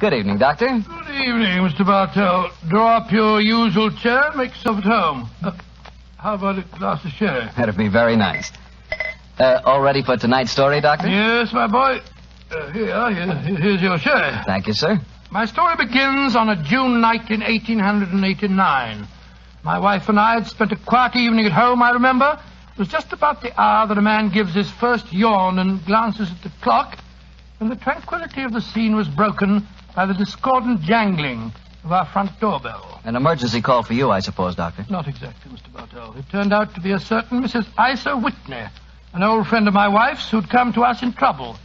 Good evening, Doctor. Good evening, Mr. Bartell. Draw up your usual chair and make yourself at home. How about a glass of sherry? That'd be very nice. All ready for tonight's story, Doctor? Yes, my boy. Here's your sherry. Thank you, sir. My story begins on a June night in 1889. My wife and I had spent a quiet evening at home, I remember. It was just about the hour that a man gives his first yawn and glances at the clock, and the tranquility of the scene was broken by the discordant jangling of our front doorbell. An emergency call for you, I suppose, Doctor. Not exactly, Mr. Bartell. It turned out to be a certain Mrs. Isa Whitney, an old friend of my wife's who'd come to us in trouble.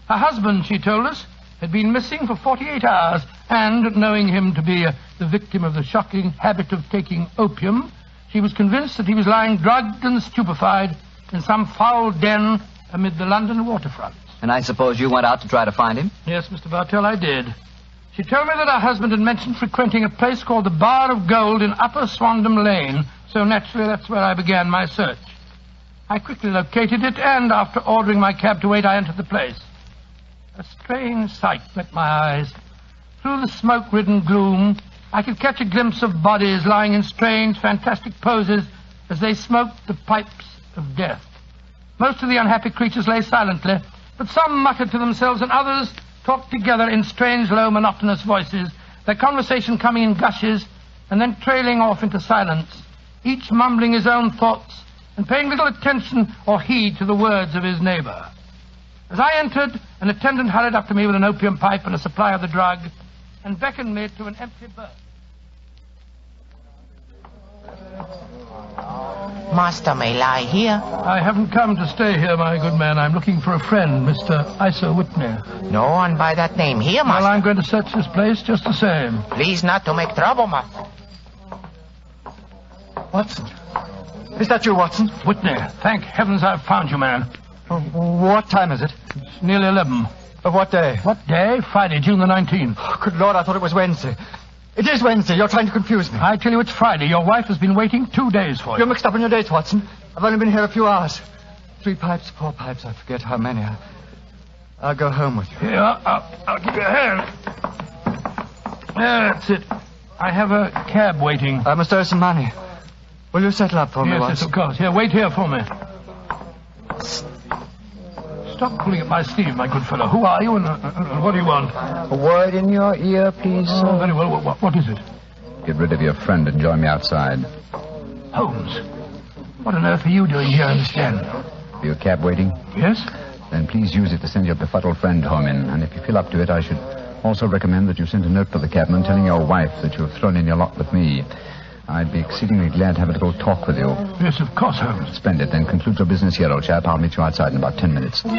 Her husband, she told us, had been missing for 48 hours, and, knowing him to be the victim of the shocking habit of taking opium, she was convinced that he was lying drugged and stupefied in some foul den amid the London waterfront. And I suppose you went out to try to find him? Yes, Mr. Bartell, I did. She told me that her husband had mentioned frequenting a place called the Bar of Gold in Upper Swandam Lane, so naturally that's where I began my search. I quickly located it, and after ordering my cab to wait, I entered the place. A strange sight met my eyes. Through the smoke-ridden gloom, I could catch a glimpse of bodies lying in strange, fantastic poses as they smoked the pipes of death. Most of the unhappy creatures lay silently, but some muttered to themselves and others talked together in strange, low, monotonous voices, their conversation coming in gushes and then trailing off into silence, each mumbling his own thoughts and paying little attention or heed to the words of his neighbor. As I entered, an attendant hurried up to me with an opium pipe and a supply of the drug and beckoned me to an empty berth. Master may lie here. I haven't come to stay here, my good man. I'm looking for a friend, Mr. Isa Whitney. No one by that name here, master. Well, I'm going to search this place just the same. Please not to make trouble, master. Watson? Is that you, Watson? Whitney, thank heavens I've found you, man. What time is it? It's nearly 11. Of what day? What day? Friday, June the 19th. Oh, good Lord, I thought it was Wednesday. It is Wednesday. You're trying to confuse me. I tell you it's Friday. Your wife has been waiting 2 days for you. You're mixed up in your dates, Watson. I've only been here a few hours. 3 pipes, 4 pipes, I forget how many. I'll go home with you. Here, I'll give you a hand. That's it. I have a cab waiting. I must owe some money. Will you settle up for me, Watson? Yes, of course. Here, wait here for me. Stop pulling at my sleeve, my good fellow. Who are you and what do you want? A word in your ear, please, sir. Oh, very well. What is it? Get rid of your friend and join me outside. Holmes, what on earth are you doing here in this den? For your cab waiting? Yes? Then please use it to send your befuddled friend home in. And if you feel up to it, I should also recommend that you send a note for the cabman telling your wife that you've thrown in your lot with me. I'd be exceedingly glad to have a little talk with you. Yes, of course, Holmes. Splendid. Then conclude your business here, old chap. I'll meet you outside in about 10 minutes. Where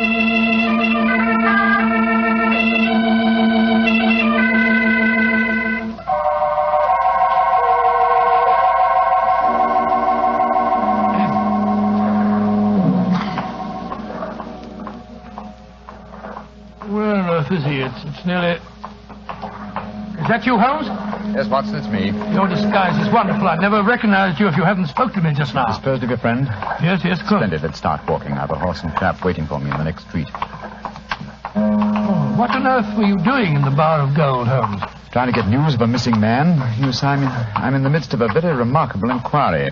on earth is he? It's nearly... Is that you, Holmes? Yes, Watson, it's me. Your disguise is wonderful. I'd never recognized you if you hadn't spoken to me just now. Disposed of your friend? Yes, of course. Splendid. Let's start walking. I have a horse and trap waiting for me in the next street. Oh, what on earth were you doing in the Bar of Gold, Holmes? Trying to get news of a missing man. You see, I'm in the midst of a very remarkable inquiry,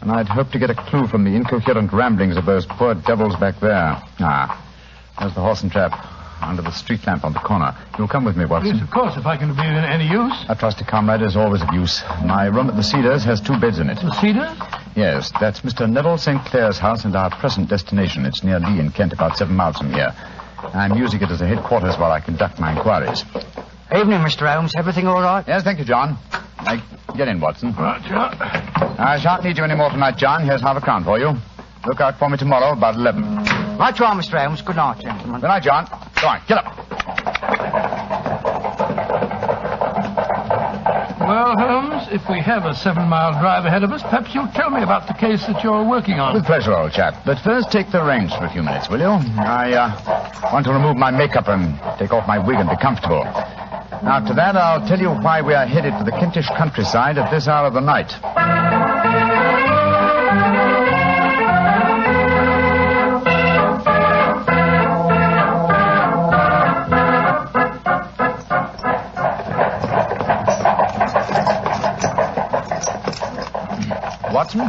and I'd hoped to get a clue from the incoherent ramblings of those poor devils back there. There's the horse and trap under the street lamp on the corner. You'll come with me, Watson? Yes, of course, if I can be of any use. A trusty comrade is always of use. My room at the Cedars has 2 beds in it. The Cedars? Yes, that's Mr. Neville St. Clair's house and our present destination. It's near Lee in Kent, about 7 miles from here. I'm using it as a headquarters while I conduct my inquiries. Evening, Mr. Holmes. Everything all right? Yes, thank you, John. Get in, Watson. Right, John. I shan't need you any more tonight, John. Here's half a crown for you. Look out for me tomorrow about 11. Right you are, Mr. Holmes. Good night, gentlemen. Good night, John. Go on, get up. Well, Holmes, if we have a 7-mile drive ahead of us, perhaps you'll tell me about the case that you're working on. With pleasure, old chap. But first, take the reins for a few minutes, will you? I want to remove my makeup and take off my wig and be comfortable. After that, I'll tell you why we are headed for the Kentish countryside at this hour of the night. Watson.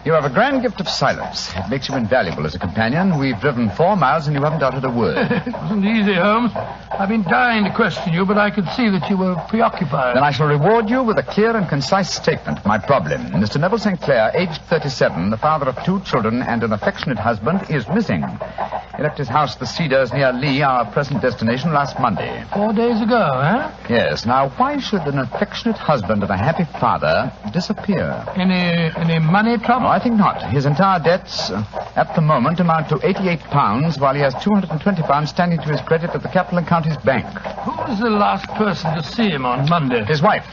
You have a grand gift of silence. It makes you invaluable as a companion. We've driven 4 miles and you haven't uttered a word. It wasn't easy, Holmes. I've been dying to question you, but I could see that you were preoccupied. Then I shall reward you with a clear and concise statement of my problem. Mr. Neville St. Clair, aged 37, the father of 2 children and an affectionate husband, is missing. He left his house, the Cedars, near Lee, our present destination, last Monday. 4 days ago, eh? Yes. Now, why should an affectionate husband and a happy father disappear? Any money trouble? No, I think not. His entire debts, at the moment, amount to £88, while he has £220 standing to his credit at the Capital and Counties Bank. Who was the last person to see him on Monday? His wife.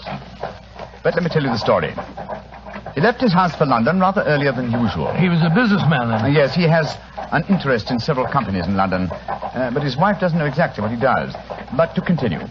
But let me tell you the story. He left his house for London rather earlier than usual. He was a businessman, then? Yes, he has an interest in several companies in London, but his wife doesn't know exactly what he does. But to continue.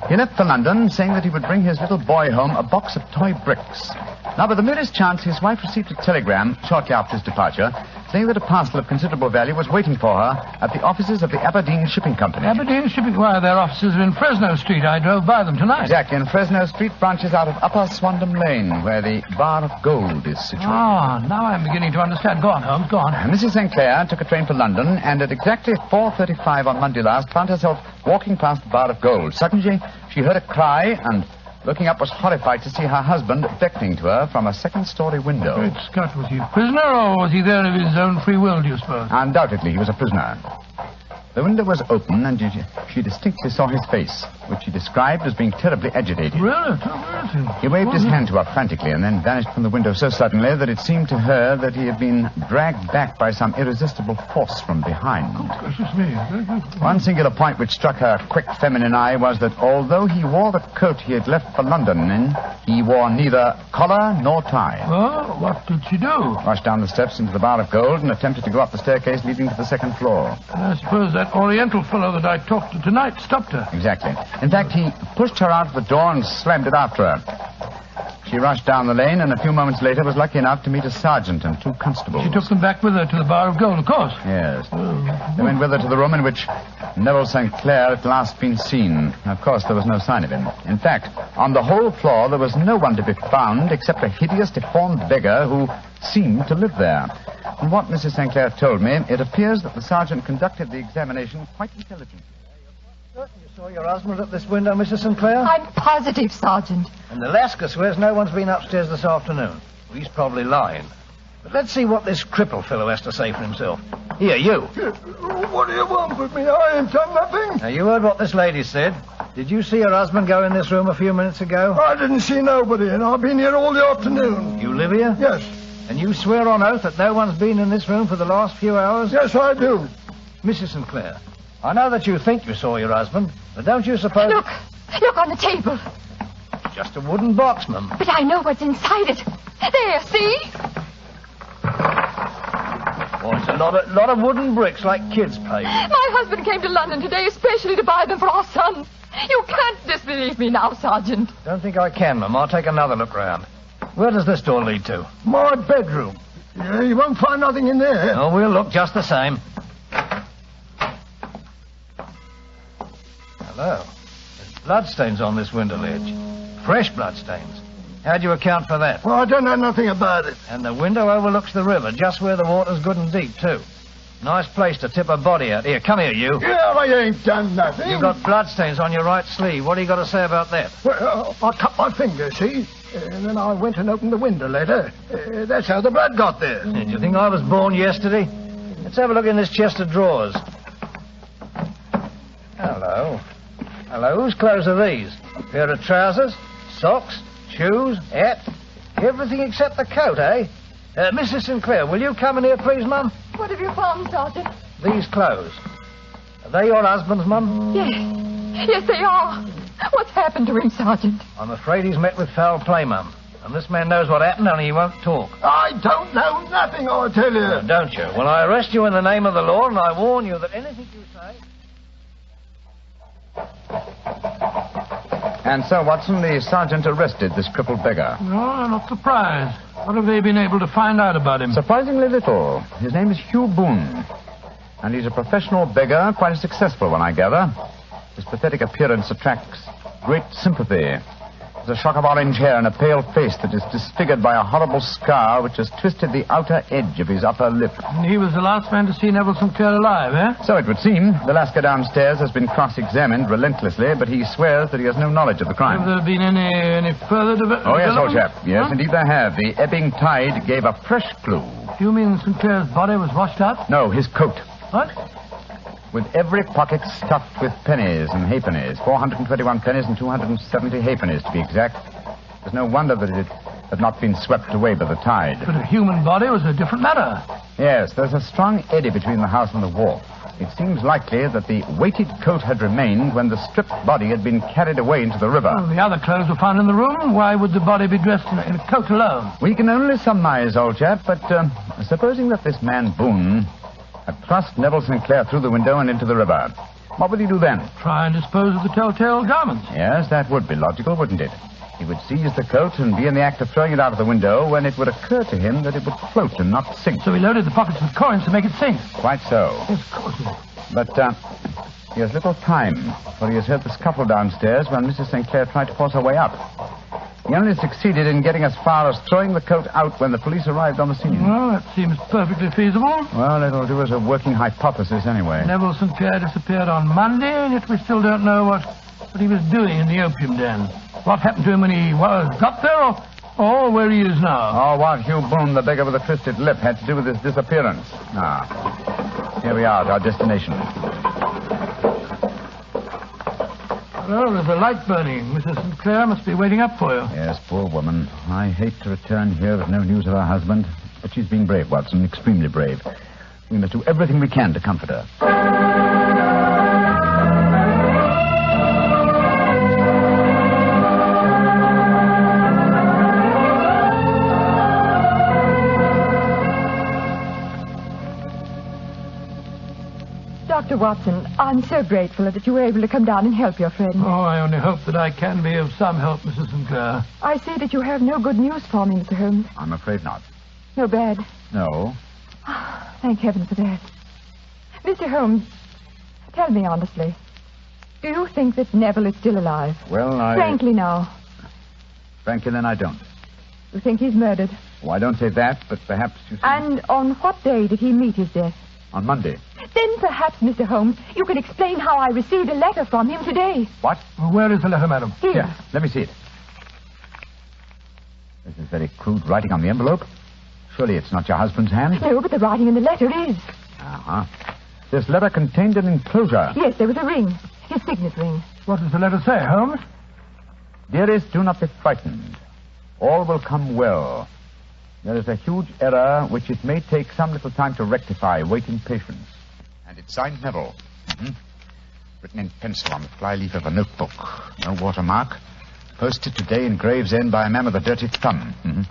He left for London saying that he would bring his little boy home a box of toy bricks. Now, by the merest chance, his wife received a telegram shortly after his departure saying that a parcel of considerable value was waiting for her at the offices of the Aberdeen Shipping Company. Aberdeen Shipping? Why, their offices are in Fresno Street. I drove by them tonight. Exactly, and Fresno Street branches out of Upper Swandam Lane, where the Bar of Gold is situated. Ah, now I'm beginning to understand. Go on, Holmes, go on. Mrs. St. Clair took a train for London, and at exactly 4:35 on Monday last, found herself walking past the Bar of Gold. Suddenly, she heard a cry, and looking up was horrified to see her husband beckoning to her from a second-story window. Great Scott, was he a prisoner, or was he there of his own free will, do you suppose? Undoubtedly, he was a prisoner. The window was open, and she distinctly saw his face, which she described as being terribly agitated. Really? He waved his hand to her frantically and then vanished from the window so suddenly that it seemed to her that he had been dragged back by some irresistible force from behind. Oh, gracious me. One singular point which struck her quick feminine eye was that although he wore the coat he had left for London in, he wore neither collar nor tie. Well, what did she do? Rushed down the steps into the Bar of Gold and attempted to go up the staircase leading to the second floor. I suppose that Oriental fellow that I talked to tonight stopped her. Exactly. In fact, he pushed her out of the door and slammed it after her. She rushed down the lane and a few moments later was lucky enough to meet a sergeant and 2 constables. She took them back with her to the Bar of Gold, of course. Yes. They went with her to the room in which Neville St. Clair had last been seen. Of course, there was no sign of him. In fact, on the whole floor, there was no one to be found except a hideous, deformed beggar who seemed to live there. From what Mrs. St. Clair told me, it appears that the sergeant conducted the examination quite intelligently. You saw your husband at this window, Mrs. Sinclair? I'm positive, Sergeant. And Alaska swears no one's been upstairs this afternoon. Well, he's probably lying. But let's see what this cripple fellow has to say for himself. Here, you. What do you want with me? I ain't done nothing. Now, you heard what this lady said. Did you see your husband go in this room a few minutes ago? I didn't see nobody, and I've been here all the afternoon. You live here? Yes. And you swear on oath that no one's been in this room for the last few hours? Yes, I do. Mrs. Sinclair, I know that you think you saw your husband, but don't you suppose... Look on the table. Just a wooden box, Mum. But I know what's inside it. There, see? Oh, it's a lot of wooden bricks like kids play with. My husband came to London today especially to buy them for our son. You can't disbelieve me now, Sergeant. Don't think I can, Mum. I'll take another look round. Where does this door lead to? My bedroom. Yeah, you won't find nothing in there. Oh, we'll look just the same. Hello. There's bloodstains on this window ledge. Fresh bloodstains. How do you account for that? Well, I don't know nothing about it. And the window overlooks the river, just where the water's good and deep, too. Nice place to tip a body out. Here, come here, you. Yeah, I ain't done nothing. You've got bloodstains on your right sleeve. What do you got to say about that? Well, I cut my finger, see? And then I went and opened the window later. That's how the blood got there. Did you think I was born yesterday? Let's have a look in this chest of drawers. Hello. Hello, whose clothes are these? Pair of trousers, socks, shoes, hat, everything except the coat, eh? Mrs. Sinclair, will you come in here, please, Mum? What have you found, Sergeant? These clothes. Are they your husband's, Mum? Yes. Yes, they are. What's happened to him, Sergeant? I'm afraid he's met with foul play, Mum. And this man knows what happened, only he won't talk. I don't know nothing, I tell you. No, don't you? Well, I arrest you in the name of the law, and I warn you that anything you say... And so, Watson, the sergeant arrested this crippled beggar. No, I'm not surprised. What have they been able to find out about him? Surprisingly little. His name is Hugh Boone. And he's a professional beggar, quite a successful one, I gather. His pathetic appearance attracts great sympathy. There's a shock of orange hair and a pale face that is disfigured by a horrible scar which has twisted the outer edge of his upper lip. And he was the last man to see Neville St. Clair alive, eh? So it would seem. The Lascar downstairs has been cross-examined relentlessly, but he swears that he has no knowledge of the crime. Have there been any further development? Oh, yes, old chap. Yes, indeed there have. The ebbing tide gave a fresh clue. You mean St. Clair's body was washed out? No, his coat. What? With every pocket stuffed with pennies and halfpennies. 421 pennies and 270 halfpennies, to be exact. There's no wonder that it had not been swept away by the tide. But a human body was a different matter. Yes, there's a strong eddy between the house and the wharf. It seems likely that the weighted coat had remained when the stripped body had been carried away into the river. Well, the other clothes were found in the room. Why would the body be dressed in a coat alone? We can only surmise, old chap, but supposing that this man Boone had thrust Neville St. Clair through the window and into the river, what would he do then? Try and dispose of the telltale garments. Yes, that would be logical, wouldn't it? He would seize the coat and be in the act of throwing it out of the window when it would occur to him that it would float and not sink. So he loaded the pockets with coins to make it sink. Quite so. Yes, of course. But he has little time, for he has heard the scuffle downstairs when Mrs. St. Clair tried to force her way up. He only succeeded in getting as far as throwing the coat out when the police arrived on the scene. Well, that seems perfectly feasible. Well, it'll do as a working hypothesis anyway. Neville St. Clair disappeared on Monday, and yet we still don't know what he was doing in the opium den. What happened to him when he got there, or where he is now? Oh, what Hugh Boone, the beggar with the twisted lip, had to do with his disappearance. Here we are at our destination. Well, there's a light burning. Mrs. St. Clair must be waiting up for you. Yes, poor woman. I hate to return here with no news of her husband, but she's being brave, Watson, extremely brave. We must do everything we can to comfort her. Dr. Watson, I'm so grateful that you were able to come down and help your friend. Oh, I only hope that I can be of some help, Mrs. St. Clair. I see that you have no good news for me, Mr. Holmes. I'm afraid not. No bad. No. Thank heaven for that. Mr. Holmes, tell me honestly, do you think that Neville is still alive? Well, Frankly now. Frankly, then I don't. You think he's murdered? Oh, I don't say that, but perhaps you see... And on what day did he meet his death? On Monday. Then perhaps, Mr. Holmes, you can explain how I received a letter from him today. What? Well, where is the letter, madam? Here. Let me see it. This is very crude writing on the envelope. Surely it's not your husband's hand? No, but the writing in the letter is. Uh-huh. This letter contained an enclosure. Yes, there was a ring. His signet ring. What does the letter say, Holmes? Dearest, do not be frightened. All will come well. There is a huge error which it may take some little time to rectify. Wait in patience. And it's signed Neville. Mm-hmm. Written in pencil on the flyleaf of a notebook. No watermark. Posted today in Gravesend by a man with a dirty thumb. Mm-hmm.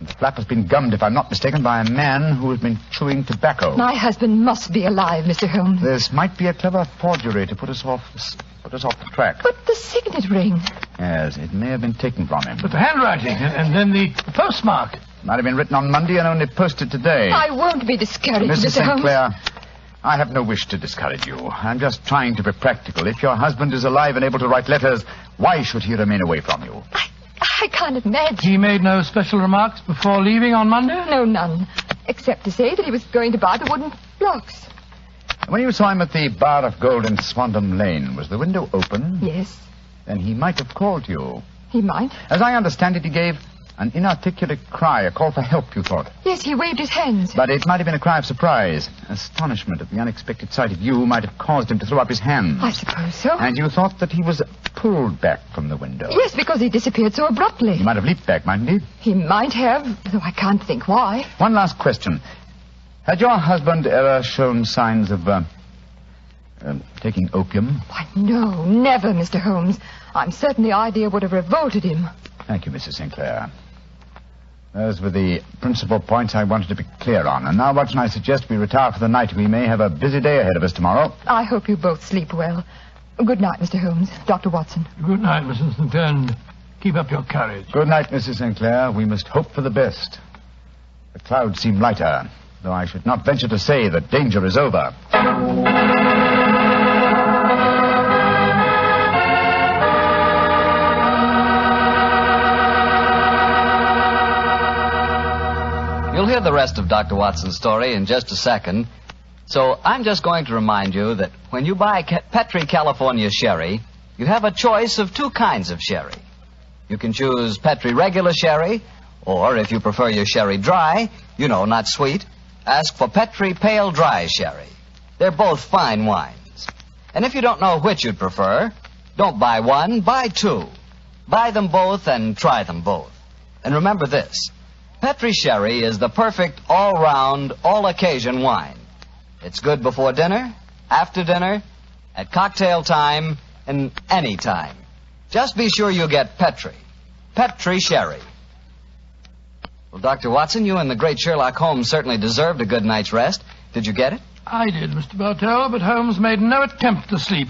And the flap has been gummed, if I'm not mistaken, by a man who has been chewing tobacco. My husband must be alive, Mr. Holmes. This might be a clever forgery to put us off the track. But the signet ring. Yes, it may have been taken from him. But the handwriting, and then the postmark. Might have been written on Monday and only posted today. I won't be discouraged, Mrs. Mr. St. Holmes. Clair, I have no wish to discourage you. I'm just trying to be practical. If your husband is alive and able to write letters, why should he remain away from you? I can't imagine. He made no special remarks before leaving on Monday? No, none. Except to say that he was going to buy the wooden blocks. When you saw him at the Bar of Gold in Swandam Lane, was the window open? Yes, Then he might have called you. he might. As I understand it, he gave an inarticulate cry, a call for help, you thought. Yes, he waved his hands. But it might have been a cry of surprise. Astonishment at the unexpected sight of you might have caused him to throw up his hands. I suppose so. And you thought that he was pulled back from the window. Yes, because he disappeared so abruptly. He might have leaped back, mightn't he? He might have, though I can't think why. One last question. Had your husband ever shown signs of, taking opium? Why, no, never, Mr. Holmes. I'm certain the idea would have revolted him. Thank you, Mrs. St. Clair. Those were the principal points I wanted to be clear on. And now, Watson, I suggest we retire for the night. We may have a busy day ahead of us tomorrow. I hope you both sleep well. Good night, Mr. Holmes. Dr. Watson. Good night, Mrs. St. Clair, and keep up your courage. Good night, Mrs. St. Clair. We must hope for the best. The clouds seem lighter, though I should not venture to say that danger is over. hear the rest of Dr. Watson's story in just a second. So I'm just going to remind you that when you buy Petri California sherry, you have a choice of two kinds of sherry. You can choose Petri regular sherry, or if you prefer your sherry dry, not sweet, ask for Petri pale dry sherry. They're both fine wines. And if you don't know which you'd prefer, don't buy one, buy two. Buy them both and try them both. And remember this, Petri sherry is the perfect all-round, all-occasion wine. It's good before dinner, after dinner, at cocktail time, and any time. Just be sure you get Petri sherry. Well, Dr. Watson, you and the great Sherlock Holmes certainly deserved a good night's rest. Did you get it? I did, Mr. Bartell, but Holmes made no attempt to sleep.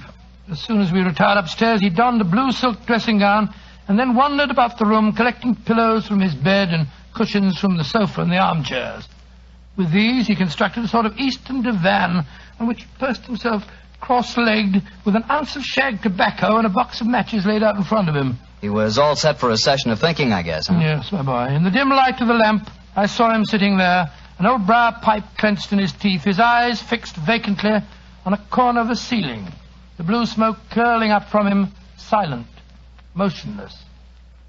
As soon as we retired upstairs, he donned a blue silk dressing gown and then wandered about the room collecting pillows from his bed and cushions from the sofa and the armchairs. With these, he constructed a sort of eastern divan on which he perched himself cross-legged with an ounce of shag tobacco and a box of matches laid out in front of him. He was all set for a session of thinking, I guess, huh? Yes, my boy. In the dim light of the lamp, I saw him sitting there, an old briar pipe clenched in his teeth, his eyes fixed vacantly on a corner of the ceiling, the blue smoke curling up from him, silent, motionless.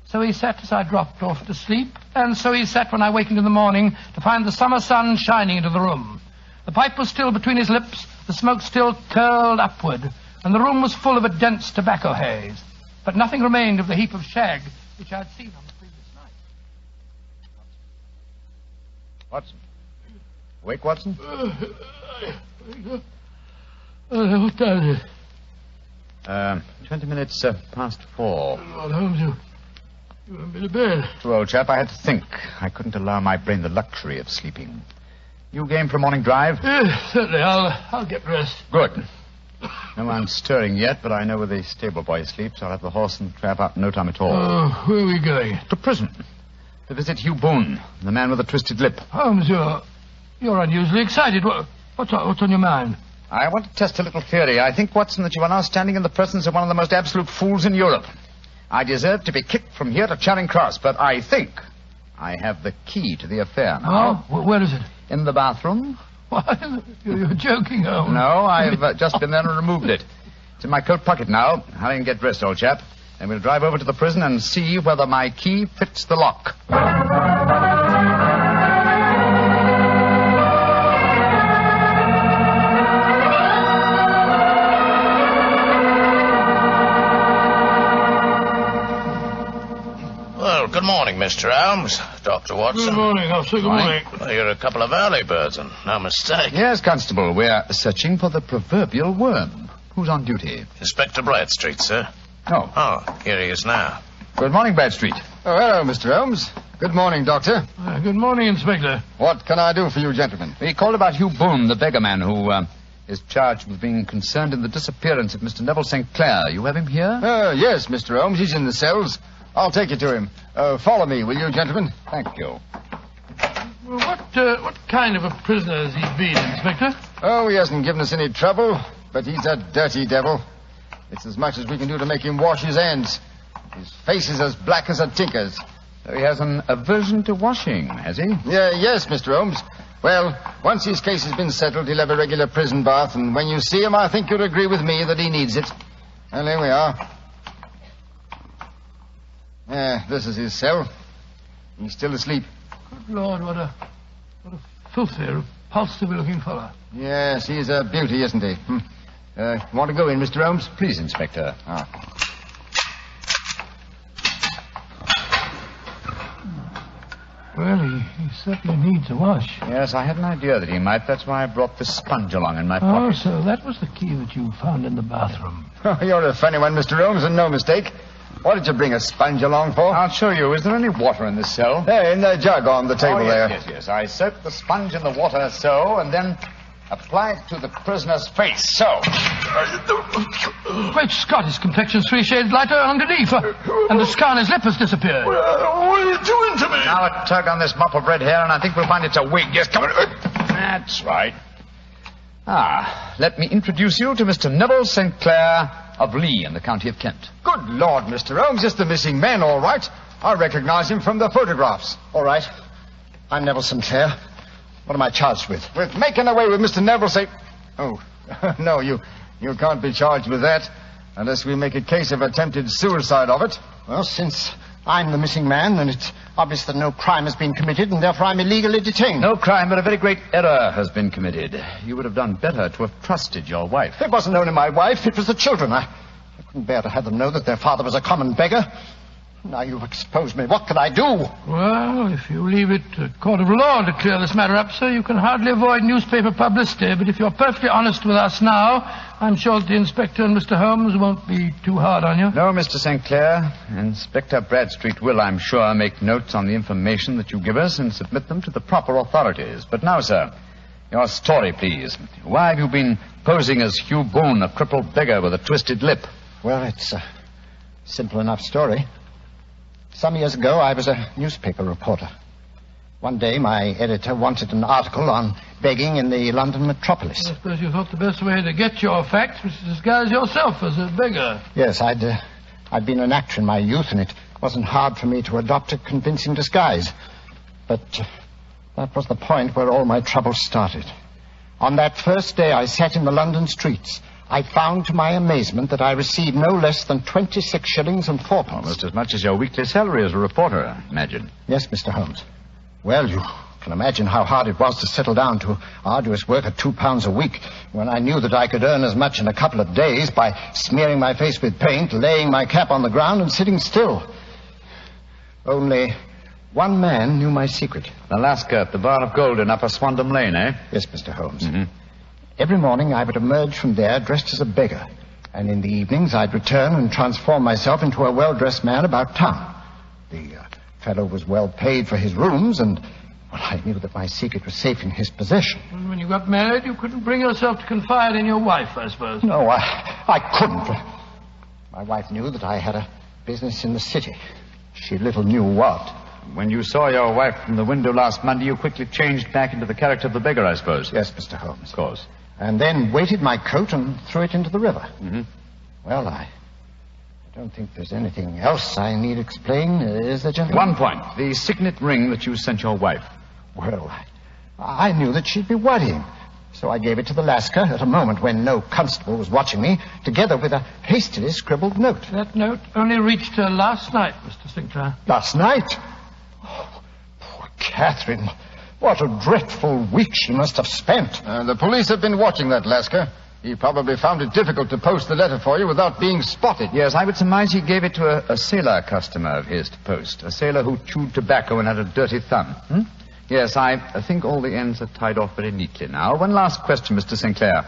So he sat as I dropped off to sleep, and so he sat when I wakened in the morning to find the summer sun shining into the room. The pipe was still between his lips, the smoke still curled upward, and the room was full of a dense tobacco haze. But nothing remained of the heap of shag which I had seen on the previous night. Watson. Awake, Watson? What time is it? 20 minutes past 4. Lord Holmes, you haven't been to bed. True, old chap, I had to think. I couldn't allow my brain the luxury of sleeping. You game for a morning drive? Yes, certainly. I'll get dressed. Good. No one's stirring yet, but I know where the stable boy sleeps. I'll have the horse and trap out in no time at all. Oh, where are we going? To prison. To visit Hugh Boone, the man with the twisted lip. Holmes, you're unusually excited. What's on your mind? I want to test a little theory. I think, Watson, that you are now standing in the presence of one of the most absolute fools in Europe. I deserve to be kicked from here to Charing Cross, but I think I have the key to the affair now. Oh, where is it? In the bathroom. What? You're joking, Holmes. No, I've just been there and removed it. It's in my coat pocket now. Hurry and get dressed, old chap. And we'll drive over to the prison and see whether my key fits the lock. Well, good morning, Mr. Holmes. Dr. Watson. Good morning, officer. Good morning. Well, you're a couple of early birds, and no mistake. Yes, Constable. We're searching for the proverbial worm. Who's on duty? Inspector Bradstreet, sir. Oh. Oh, here he is now. Good morning, Bradstreet. Oh, hello, Mr. Holmes. Good morning, Doctor. Good morning, Inspector. What can I do for you, gentlemen? We called about Hugh Boone, the beggar man who is charged with being concerned in the disappearance of Mr. Neville St. Clair. You have him here? Yes, Mr. Holmes. He's in the cells. I'll take you to him. Follow me, will you, gentlemen? Thank you. Well, what kind of a prisoner has he been, Inspector? Oh, he hasn't given us any trouble, but he's a dirty devil. It's as much as we can do to make him wash his hands. His face is as black as a tinker's. So he has an aversion to washing, has he? Yes, Mr. Holmes. Well, once his case has been settled, he'll have a regular prison bath, and when you see him, I think you'll agree with me that he needs it. Well, here we are. This is his cell. He's still asleep. Good Lord, what a filthy, repulsive-looking fellow. Yes, he's a beauty, isn't he? Want to go in, Mr. Holmes? Please, Inspector. Well, he certainly needs a wash. Yes, I had an idea that he might. That's why I brought this sponge along in my pocket. Oh, so that was the key that you found in the bathroom. Oh, you're a funny one, Mr. Holmes, and no mistake. What did you bring a sponge along for? I'll show you. Is there any water in this cell? In the jug on the table there. Yes. I soak the sponge in the water so, and then apply it to the prisoner's face, so. Great Scott, his complexion's 3 shades lighter underneath, and the scar on his lip has disappeared. What are you doing to me? Now a tug on this mop of red hair, and I think we'll find it's a wig. Yes, come on. That's right. Let me introduce you to Mr. Neville St. Clair of Lee in the county of Kent. Good Lord, Mr. Holmes, it's the missing man, all right. I recognize him from the photographs. All right. I'm Neville Sinclair. What am I charged with? With making away with Mr. Neville, say... Oh, no, you can't be charged with that unless we make a case of attempted suicide of it. Well, since I'm the missing man, then it's obvious that no crime has been committed, and therefore I'm illegally detained. No crime, but a very great error has been committed. You would have done better to have trusted your wife. It wasn't only my wife, it was the children. I couldn't bear to have them know that their father was a common beggar. Now you've exposed me. What can I do? Well, if you leave it to a court of law to clear this matter up, sir, you can hardly avoid newspaper publicity. But if you're perfectly honest with us now, I'm sure that the inspector and Mr. Holmes won't be too hard on you. No, Mr. St. Clair. Inspector Bradstreet will, I'm sure, make notes on the information that you give us and submit them to the proper authorities. But now, sir, your story, please. Why have you been posing as Hugh Boone, a crippled beggar with a twisted lip? Well, it's a simple enough story. Some years ago, I was a newspaper reporter. One day, my editor wanted an article on begging in the London metropolis. I suppose you thought the best way to get your facts was to disguise yourself as a beggar. Yes, I'd been an actor in my youth, and it wasn't hard for me to adopt a convincing disguise. But that was the point where all my troubles started. On that first day I sat in the London streets, I found to my amazement that I received no less than 26 shillings and 4 pence. Almost as much as your weekly salary as a reporter, I imagine. Yes, Mr. Holmes. Well, you can imagine how hard it was to settle down to arduous work at £2 a week when I knew that I could earn as much in a couple of days by smearing my face with paint, laying my cap on the ground, and sitting still. Only one man knew my secret. The Lascar at the Bar of Gold in Upper Swandam Lane, eh? Yes, Mr. Holmes. Mm-hmm. Every morning I would emerge from there dressed as a beggar, and in the evenings I'd return and transform myself into a well-dressed man about town. The fellow was well paid for his rooms, and well, I knew that my secret was safe in his possession. And when you got married, you couldn't bring yourself to confide in your wife, I suppose. No, I couldn't. My wife knew that I had a business in the city. She little knew what. When you saw your wife from the window last Monday, you quickly changed back into the character of the beggar, I suppose. Yes, Mr. Holmes. Of course. And then weighted my coat and threw it into the river. Mm-hmm. Well, I don't think there's anything else I need explain, is there, gentlemen? One point. The signet ring that you sent your wife. Well, I knew that she'd be worrying. So I gave it to the Lascar at a moment when no constable was watching me, together with a hastily scribbled note. That note only reached her last night, Mr. Sinclair. Last night? Oh, poor Catherine. What a dreadful week she must have spent. The police have been watching that Lascar. He probably found it difficult to post the letter for you without being spotted. Yes, I would surmise he gave it to a sailor customer of his to post. A sailor who chewed tobacco and had a dirty thumb. Yes, I think all the ends are tied off very neatly now. One last question, Mr. Sinclair.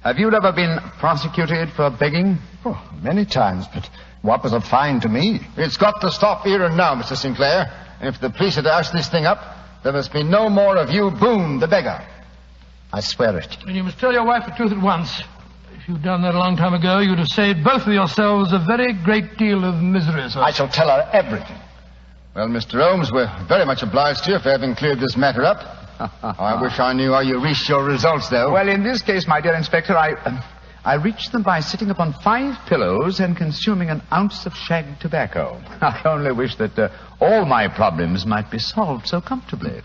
Have you ever been prosecuted for begging? Oh, many times, but what was a fine to me? It's got to stop here and now, Mr. Sinclair. If the police had asked this thing up, there must be no more of you, Boone, the beggar. I swear it. And you must tell your wife the truth at once. If you'd done that a long time ago, you'd have saved both of yourselves a very great deal of misery, sir. I shall tell her everything. Well, Mr. Holmes, we're very much obliged to you for having cleared this matter up. I wish I knew how you reached your results, though. Well, in this case, my dear Inspector, I reached them by sitting upon 5 pillows and consuming an ounce of shag tobacco. I only wish that all my problems might be solved so comfortably.